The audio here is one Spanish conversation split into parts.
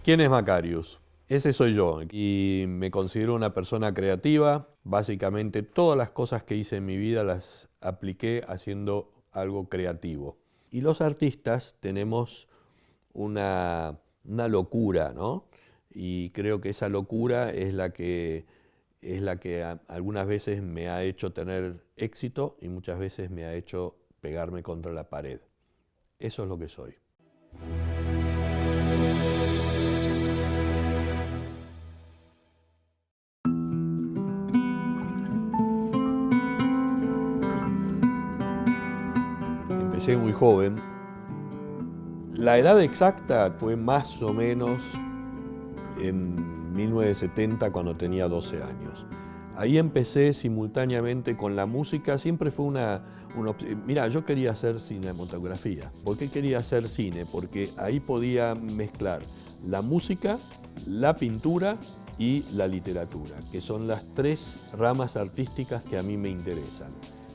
¿Quién es Macarius? Ese soy yo y me considero una persona creativa. Básicamente todas las cosas que hice en mi vida las apliqué haciendo algo creativo. Y los artistas tenemos una locura, ¿no? Y creo que esa locura es la que algunas veces me ha hecho tener éxito y muchas veces me ha hecho pegarme contra la pared. Eso es lo que soy. Empecé muy joven. La edad exacta fue más o menos en 1970, cuando tenía 12 años. Ahí empecé simultáneamente con la música. Siempre fue Mira, yo quería hacer cinematografía. ¿Por qué quería hacer cine? Porque ahí podía mezclar la música, la pintura y la literatura, que son las tres ramas artísticas que a mí me interesan.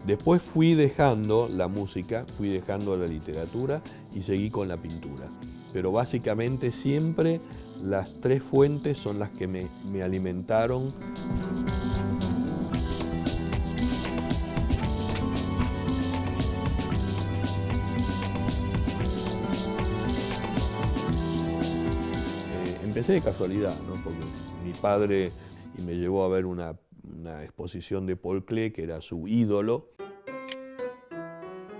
Después fui dejando la música, fui dejando la literatura y seguí con la pintura. Pero básicamente siempre las tres fuentes son las que me alimentaron. Empecé de casualidad, ¿no? Porque mi padre me llevó a ver una exposición de Paul Klee, que era su ídolo.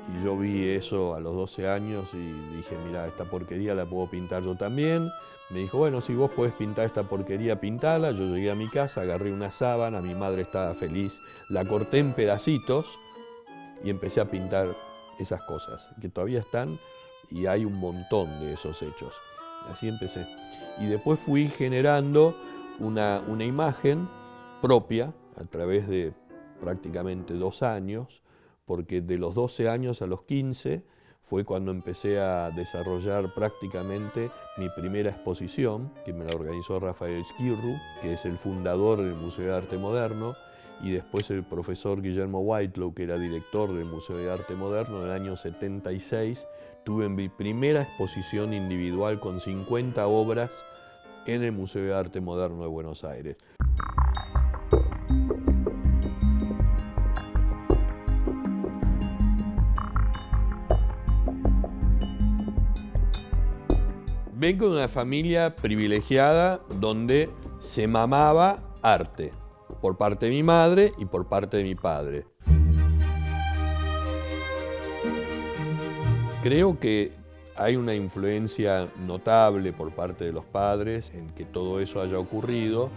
Y yo vi eso a los 12 años y dije, mira, esta porquería la puedo pintar yo también. Me dijo, bueno, si vos podés pintar esta porquería, pintala. Yo llegué a mi casa, agarré una sábana, mi madre estaba feliz, la corté en pedacitos y empecé a pintar esas cosas, que todavía están y hay un montón de esos hechos. Así empecé. Y después fui generando una imagen propia a través de prácticamente 2 años, porque de los 12 años a los 15 fue cuando empecé a desarrollar prácticamente mi primera exposición, que me la organizó Rafael Esquirru, que es el fundador del Museo de Arte Moderno, y después el profesor Guillermo Whitelow, que era director del Museo de Arte Moderno. En el año 76 tuve mi primera exposición individual con 50 obras en el Museo de Arte Moderno de Buenos Aires. Vengo de una familia privilegiada donde se mamaba arte, por parte de mi madre y por parte de mi padre. Creo que hay una influencia notable por parte de los padres en que todo eso haya ocurrido,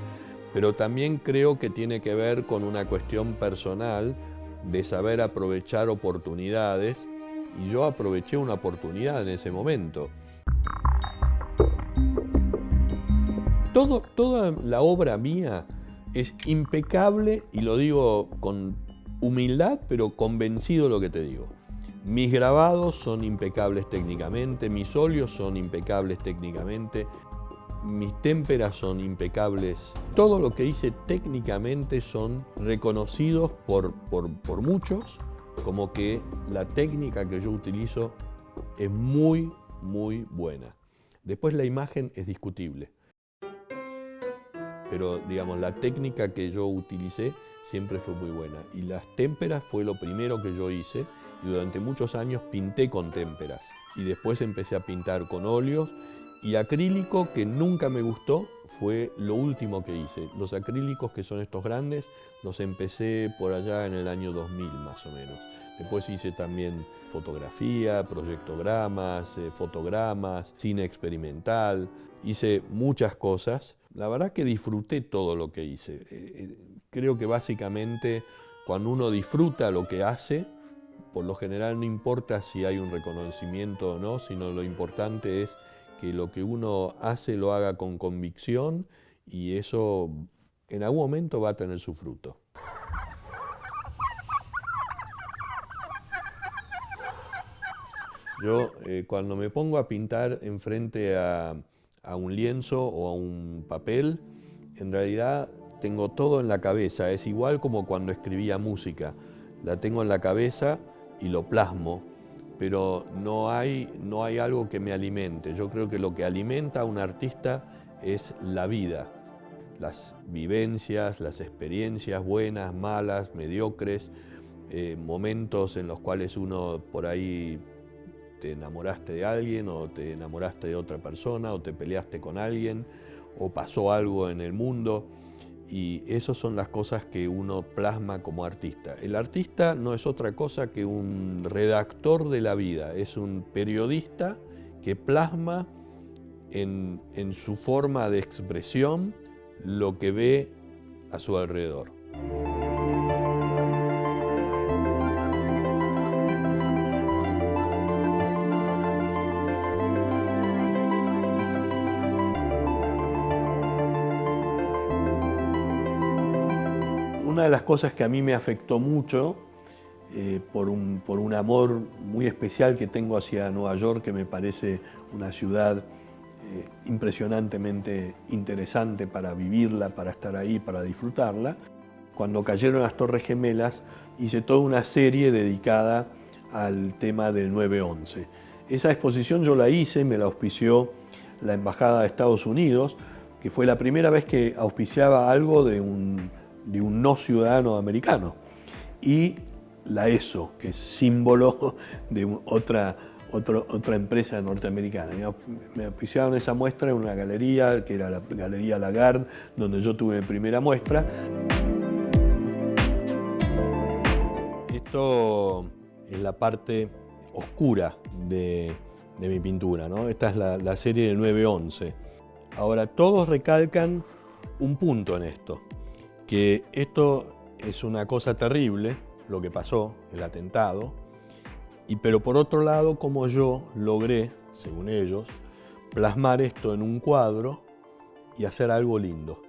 pero también creo que tiene que ver con una cuestión personal de saber aprovechar oportunidades, y yo aproveché una oportunidad en ese momento. Toda la obra mía es impecable, y lo digo con humildad, pero convencido de lo que te digo. Mis grabados son impecables técnicamente, mis óleos son impecables técnicamente, mis témperas son impecables. Todo lo que hice técnicamente son reconocidos por muchos como que la técnica que yo utilizo es muy, muy buena. Después la imagen es discutible, pero digamos, la técnica que yo utilicé siempre fue muy buena. Y las témperas fue lo primero que yo hice, y durante muchos años pinté con témperas. Y después empecé a pintar con óleos, y acrílico, que nunca me gustó, fue lo último que hice. Los acrílicos, que son estos grandes, los empecé por allá en el año 2000 más o menos. Después hice también fotografía, proyectogramas, fotogramas, cine experimental. Hice muchas cosas. La verdad que disfruté todo lo que hice. Creo que básicamente cuando uno disfruta lo que hace, por lo general no importa si hay un reconocimiento o no, sino lo importante es que lo que uno hace lo haga con convicción, y eso en algún momento va a tener su fruto. Yo cuando me pongo a pintar enfrente a un lienzo o a un papel, en realidad tengo todo en la cabeza. Es igual como cuando escribía música. La tengo en la cabeza y lo plasmo, pero no hay algo que me alimente. Yo creo que lo que alimenta a un artista es la vida, las vivencias, las experiencias buenas, malas, mediocres, momentos en los cuales uno por ahí te enamoraste de alguien o te enamoraste de otra persona o te peleaste con alguien o pasó algo en el mundo, y esas son las cosas que uno plasma como artista. El artista no es otra cosa que un redactor de la vida, es un periodista que plasma en su forma de expresión lo que ve a su alrededor. Una de las cosas que a mí me afectó mucho, por un amor muy especial que tengo hacia Nueva York, que me parece una ciudad impresionantemente interesante para vivirla, para estar ahí, para disfrutarla. Cuando cayeron las Torres Gemelas, hice toda una serie dedicada al tema del 9/11. Esa exposición yo la hice, me la auspició la Embajada de Estados Unidos, que fue la primera vez que auspiciaba algo de un no ciudadano americano, y la ESO, que es símbolo de otra empresa norteamericana. Me auspiciaron esa muestra en una galería, que era la Galería Lagarde, donde yo tuve mi primera muestra. Esto es la parte oscura de mi pintura, ¿no? Esta es la serie del 9/11. Ahora, todos recalcan un punto en esto, que esto es una cosa terrible, lo que pasó, el atentado, pero por otro lado, como yo logré, según ellos, plasmar esto en un cuadro y hacer algo lindo.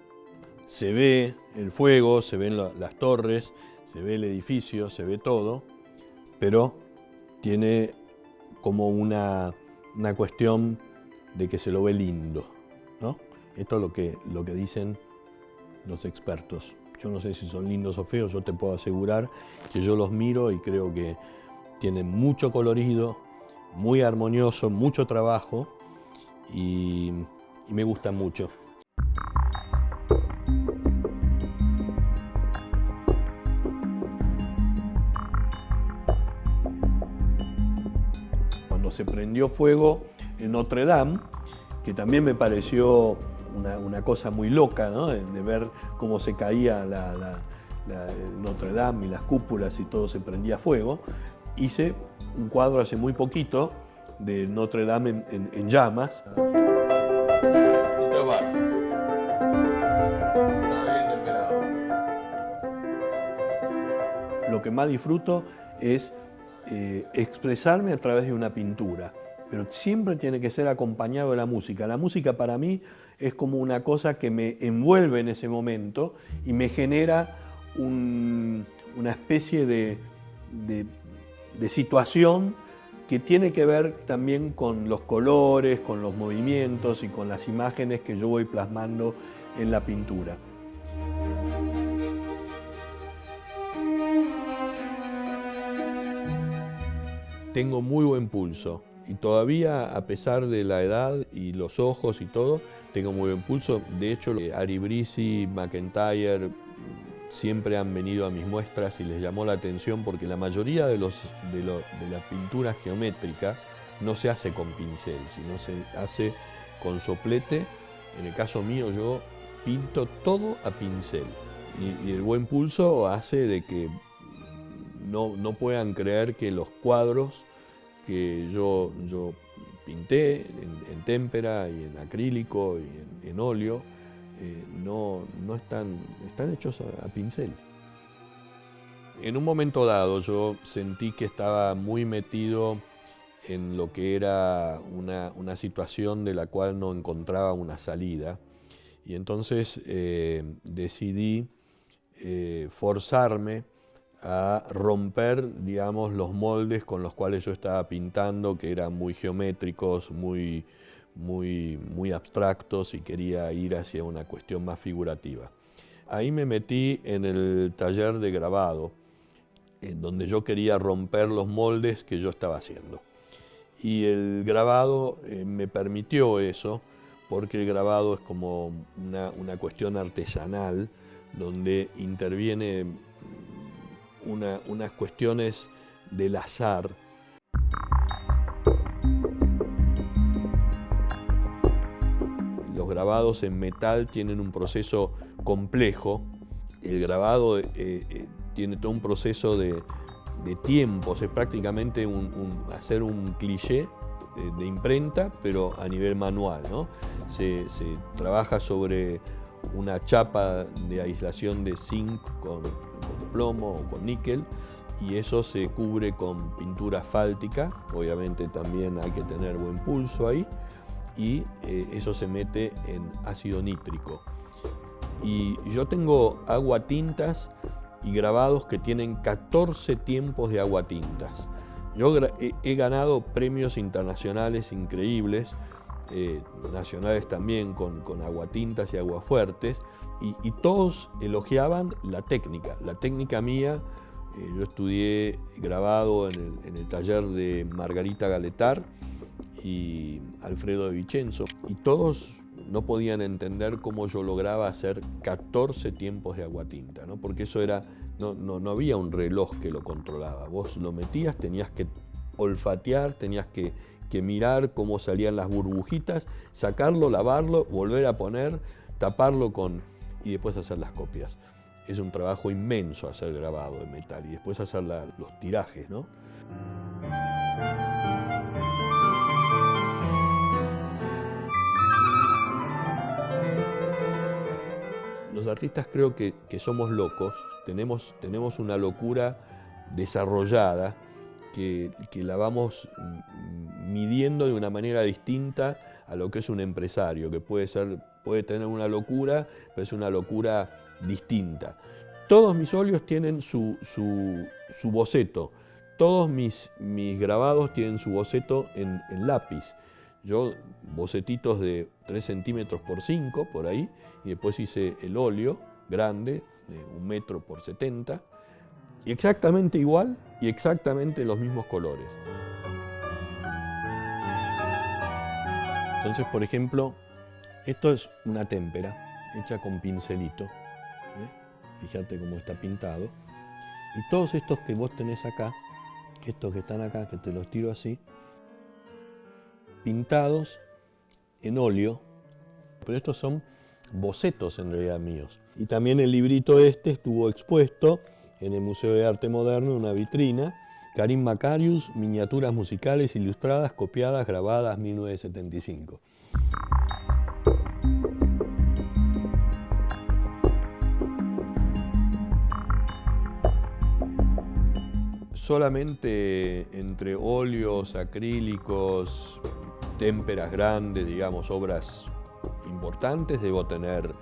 Se ve el fuego, se ven las torres, se ve el edificio, se ve todo, pero tiene como una cuestión de que se lo ve lindo, ¿no? Esto es lo que dicen los expertos. Yo no sé si son lindos o feos, yo te puedo asegurar que yo los miro y creo que tienen mucho colorido, muy armonioso, mucho trabajo, y me gustan mucho. Cuando se prendió fuego en Notre Dame, que también me pareció una cosa muy loca, ¿no? De ver cómo se caía Notre Dame y las cúpulas y todo se prendía fuego. Hice un cuadro hace muy poquito de Notre Dame en llamas. Lo que más disfruto es expresarme a través de una pintura, pero siempre tiene que ser acompañado de la música. La música para mí es como una cosa que me envuelve en ese momento y me genera una especie de situación que tiene que ver también con los colores, con los movimientos y con las imágenes que yo voy plasmando en la pintura. Tengo muy buen pulso y todavía, a pesar de la edad y los ojos y todo, tengo muy buen pulso. De hecho, Ari Brisi, McIntyre siempre han venido a mis muestras y les llamó la atención porque la mayoría de la pintura geométrica no se hace con pincel, sino se hace con soplete. En el caso mío, yo pinto todo a pincel y el buen pulso hace de que no puedan creer que los cuadros que yo pinté en témpera y en acrílico y en óleo no están hechos a pincel. En un momento dado yo sentí que estaba muy metido en lo que era una situación de la cual no encontraba una salida, y entonces decidí forzarme a romper, digamos, los moldes con los cuales yo estaba pintando, que eran muy geométricos, muy abstractos, y quería ir hacia una cuestión más figurativa. Ahí me metí en el taller de grabado, en donde yo quería romper los moldes que yo estaba haciendo. Y el grabado me permitió eso, porque el grabado es como una cuestión artesanal, donde interviene unas cuestiones del azar. Los grabados en metal tienen un proceso complejo. El grabado tiene todo un proceso de tiempos, es prácticamente hacer un cliché de imprenta, pero a nivel manual, ¿no? Se trabaja sobre una chapa de aislación de zinc con plomo o con níquel, y eso se cubre con pintura asfáltica. Obviamente también hay que tener buen pulso ahí, y eso se mete en ácido nítrico. Y yo tengo aguatintas y grabados que tienen 14 tiempos de aguatintas. Yo he ganado premios internacionales increíbles, nacionales también, con aguatintas y aguafuertes, y todos elogiaban la técnica mía. Yo estudié grabado en el taller de Margarita Galetar y Alfredo de Vicenzo, y todos no podían entender cómo yo lograba hacer 14 tiempos de aguatinta, ¿no? Porque eso era, no había un reloj que lo controlaba. Vos lo metías, tenías que olfatear, tenías que mirar cómo salían las burbujitas, sacarlo, lavarlo, volver a poner, taparlo y después hacer las copias. Es un trabajo inmenso hacer grabado de metal, y después hacer los tirajes, ¿no? Los artistas creo que somos locos, tenemos una locura desarrollada que la vamos midiendo de una manera distinta a lo que es un empresario, que puede tener una locura, pero es una locura distinta. Todos mis óleos tienen su boceto, todos mis grabados tienen su boceto en lápiz. Yo bocetitos de 3 centímetros por 5, por ahí, y después hice el óleo grande, de 1 metro por 70, y exactamente igual y exactamente los mismos colores. Entonces, por ejemplo, esto es una témpera hecha con pincelito. Fíjate cómo está pintado. Y todos estos que vos tenés acá, estos que están acá, que te los tiro así, pintados en óleo, pero estos son bocetos en realidad míos. Y también el librito este estuvo expuesto en el Museo de Arte Moderno, en una vitrina. Karim Makarius, miniaturas musicales ilustradas, copiadas, grabadas, 1975. Solamente entre óleos, acrílicos, témperas grandes, digamos, obras importantes, debo tener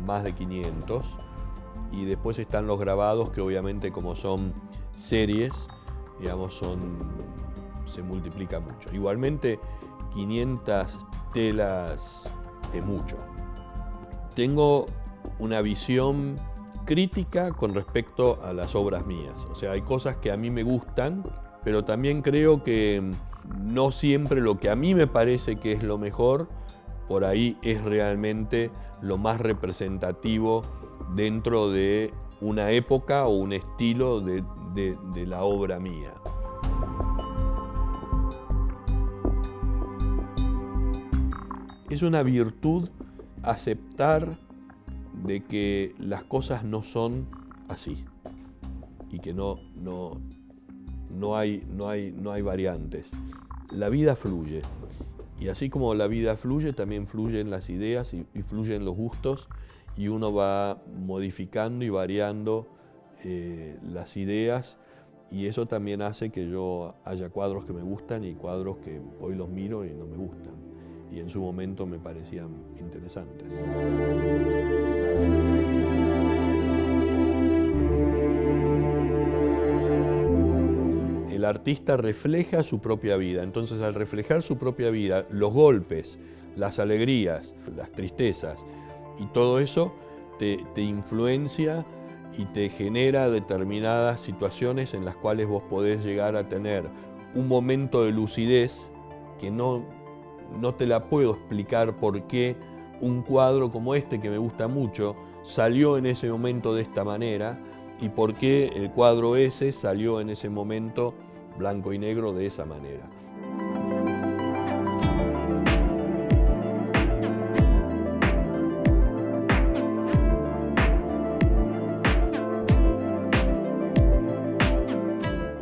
más de 500. Y después están los grabados, que obviamente, como son series, digamos, se multiplica mucho. Igualmente, 500 telas es mucho. Tengo una visión crítica con respecto a las obras mías. O sea, hay cosas que a mí me gustan, pero también creo que no siempre lo que a mí me parece que es lo mejor, por ahí es realmente lo más representativo dentro de una época o un estilo de la obra mía. Es una virtud aceptar de que las cosas no son así y que no hay variantes. La vida fluye, y así como la vida fluye, también fluyen las ideas y fluyen los gustos, y uno va modificando y variando las ideas, y eso también hace que yo haya cuadros que me gustan y cuadros que hoy los miro y no me gustan, y en su momento me parecían interesantes. El artista refleja su propia vida, entonces al reflejar su propia vida, los golpes, las alegrías, las tristezas y todo eso te influencia y te genera determinadas situaciones en las cuales vos podés llegar a tener un momento de lucidez que no te la puedo explicar por qué un cuadro como este, que me gusta mucho, salió en ese momento de esta manera y por qué el cuadro ese salió en ese momento blanco y negro de esa manera.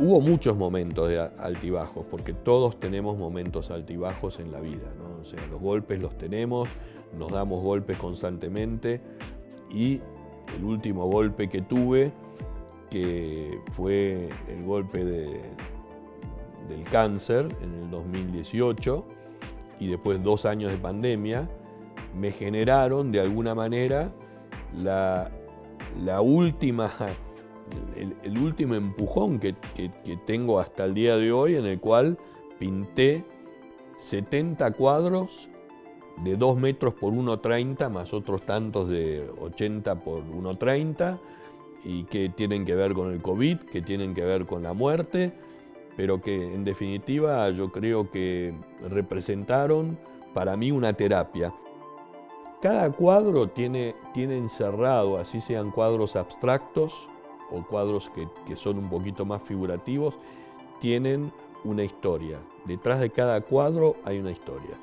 Hubo muchos momentos de altibajos, porque todos tenemos momentos altibajos en la vida, ¿no? O sea, los golpes los tenemos, nos damos golpes constantemente, y el último golpe que tuve, que fue el golpe del cáncer en el 2018, y después 2 años de pandemia, me generaron de alguna manera la última... El último empujón que tengo hasta el día de hoy, en el cual pinté 70 cuadros de 2 metros por 1,30, más otros tantos de 80 por 1,30, y que tienen que ver con el COVID, que tienen que ver con la muerte, pero que en definitiva yo creo que representaron para mí una terapia. Cada cuadro tiene encerrado, así sean cuadros abstractos, o cuadros que son un poquito más figurativos, tienen una historia. Detrás de cada cuadro hay una historia.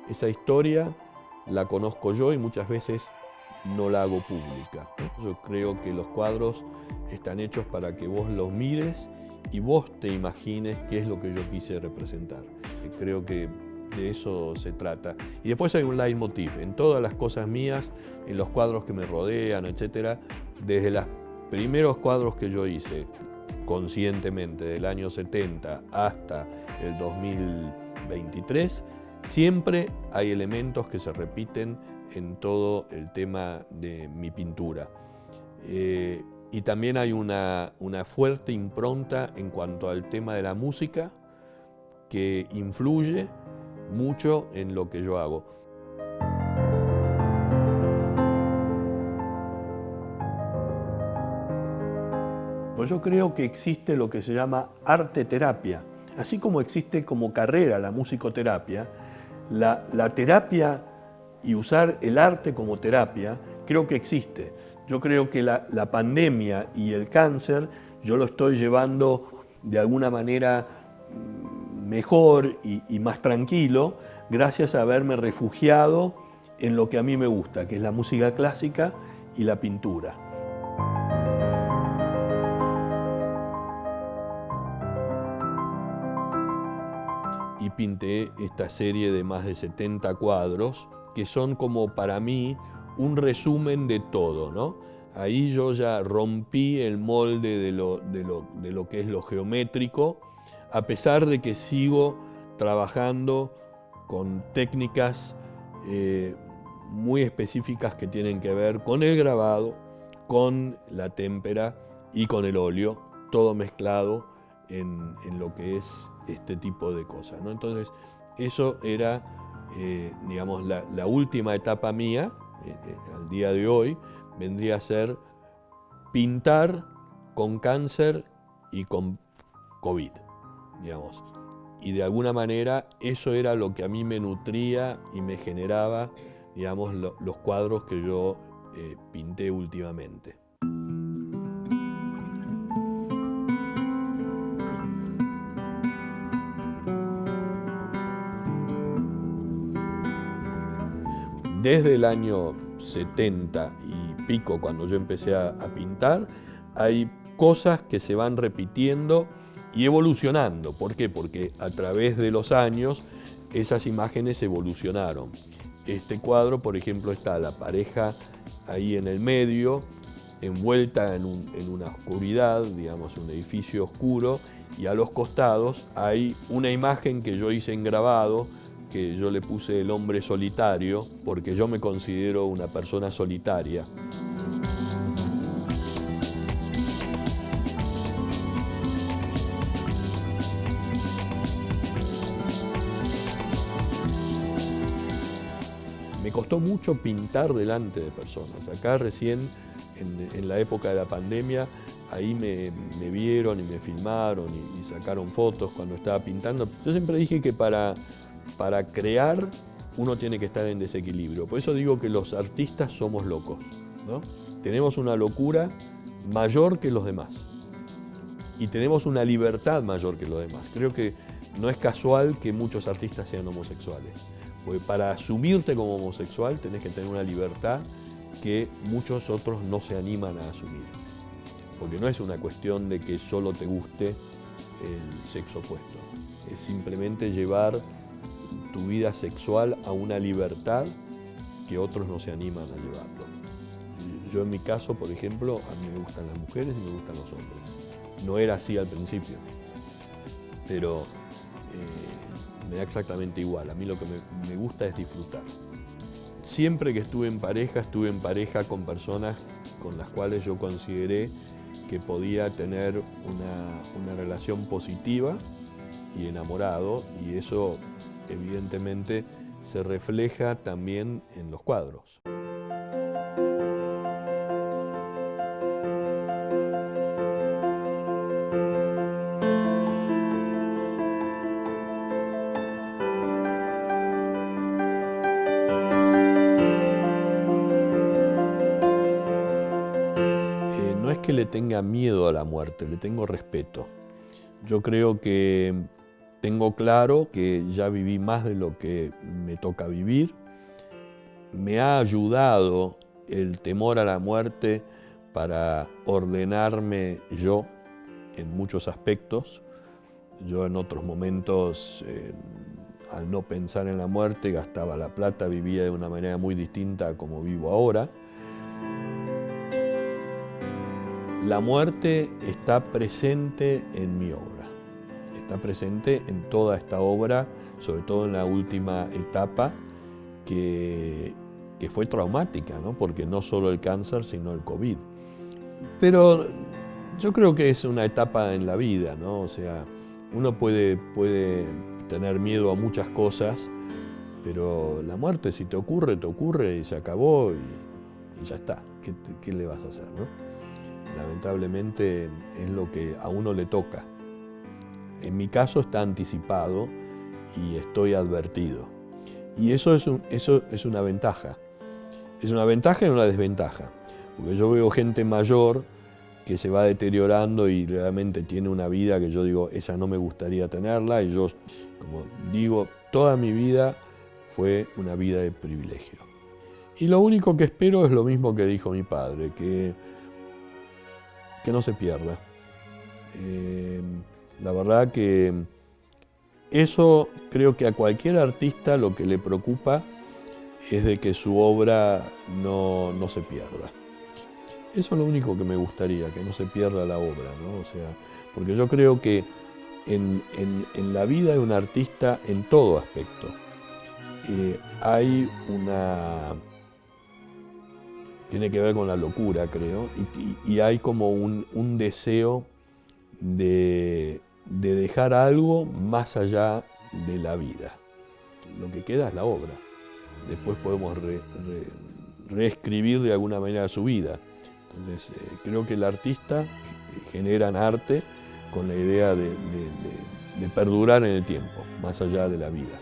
Esa historia la conozco yo y muchas veces no la hago pública. Yo creo que los cuadros están hechos para que vos los mires y vos te imagines qué es lo que yo quise representar. Creo que de eso se trata. Y después hay un leitmotiv en todas las cosas mías, en los cuadros que me rodean, etc. Desde los primeros cuadros que yo hice conscientemente del año 70 hasta el 2023, siempre hay elementos que se repiten en todo el tema de mi pintura. Y también hay una fuerte impronta en cuanto al tema de la música que influye mucho en lo que yo hago. Pues yo creo que existe lo que se llama arte terapia. Así como existe como carrera la musicoterapia, la terapia y usar el arte como terapia, creo que existe. Yo creo que la pandemia y el cáncer, yo lo estoy llevando de alguna manera mejor y más tranquilo, gracias a haberme refugiado en lo que a mí me gusta, que es la música clásica y la pintura. Y pinté esta serie de más de 70 cuadros, que son como para mí un resumen de todo, ¿no? Ahí yo ya rompí el molde de lo que es lo geométrico, a pesar de que sigo trabajando con técnicas muy específicas que tienen que ver con el grabado, con la témpera y con el óleo, todo mezclado en lo que es este tipo de cosas, ¿no? Entonces, eso era, digamos, la última etapa mía, al día de hoy, vendría a ser pintar con cáncer y con COVID, digamos. Y de alguna manera eso era lo que a mí me nutría y me generaba, digamos, los cuadros que yo pinté últimamente. Desde el año 70 y pico, cuando yo empecé a pintar, hay cosas que se van repitiendo y evolucionando. ¿Por qué? Porque a través de los años esas imágenes evolucionaron. Este cuadro, por ejemplo, está la pareja ahí en el medio, envuelta en una oscuridad, digamos, un edificio oscuro, y a los costados hay una imagen que yo hice en grabado, que yo le puse el hombre solitario, porque yo me considero una persona solitaria. Me costó mucho pintar delante de personas. Acá recién en la época de la pandemia, ahí me vieron y me filmaron y sacaron fotos cuando estaba pintando. Yo siempre dije que para crear uno tiene que estar en desequilibrio. Por eso digo que los artistas somos locos, ¿no? Tenemos una locura mayor que los demás y tenemos una libertad mayor que los demás. Creo que no es casual que muchos artistas sean homosexuales, porque para asumirte como homosexual tenés que tener una libertad que muchos otros no se animan a asumir, porque no es una cuestión de que solo te guste el sexo opuesto, es simplemente llevar tu vida sexual a una libertad que otros no se animan a llevarlo. Yo en mi caso, por ejemplo, a mí me gustan las mujeres y me gustan los hombres. No era así al principio, pero me da exactamente igual. A mí lo que me gusta es disfrutar. Siempre que estuve en pareja con personas con las cuales yo consideré que podía tener una relación positiva y enamorado, y eso evidentemente se refleja también en los cuadros. No es que le tenga miedo a la muerte, le tengo respeto. Yo creo que tengo claro que ya viví más de lo que me toca vivir. Me ha ayudado el temor a la muerte para ordenarme yo en muchos aspectos. Yo en otros momentos, al no pensar en la muerte, gastaba la plata, vivía de una manera muy distinta a como vivo ahora. La muerte está presente en mi obra. Está presente en toda esta obra, sobre todo en la última etapa, que fue traumática, ¿no? Porque no solo el cáncer, sino el COVID. Pero yo creo que es una etapa en la vida, ¿no? O sea, uno puede tener miedo a muchas cosas, pero la muerte, si te ocurre y se acabó y ya está. ¿Qué le vas a hacer, no? Lamentablemente es lo que a uno le toca. En mi caso está anticipado y estoy advertido. Y eso es una ventaja. Es una ventaja y una desventaja. Porque yo veo gente mayor que se va deteriorando y realmente tiene una vida que yo digo, esa no me gustaría tenerla. Y yo, como digo, toda mi vida fue una vida de privilegio. Y lo único que espero es lo mismo que dijo mi padre, que no se pierda. La verdad que eso creo que a cualquier artista lo que le preocupa es de que su obra no se pierda. Eso es lo único que me gustaría, que no se pierda la obra, ¿no? O sea, porque yo creo que en la vida de un artista, en todo aspecto, hay tiene que ver con la locura, creo, y hay como un deseo de dejar algo más allá de la vida. Lo que queda es la obra. Después podemos reescribir de alguna manera su vida. Entonces, creo que el artista genera arte con la idea de perdurar en el tiempo, más allá de la vida.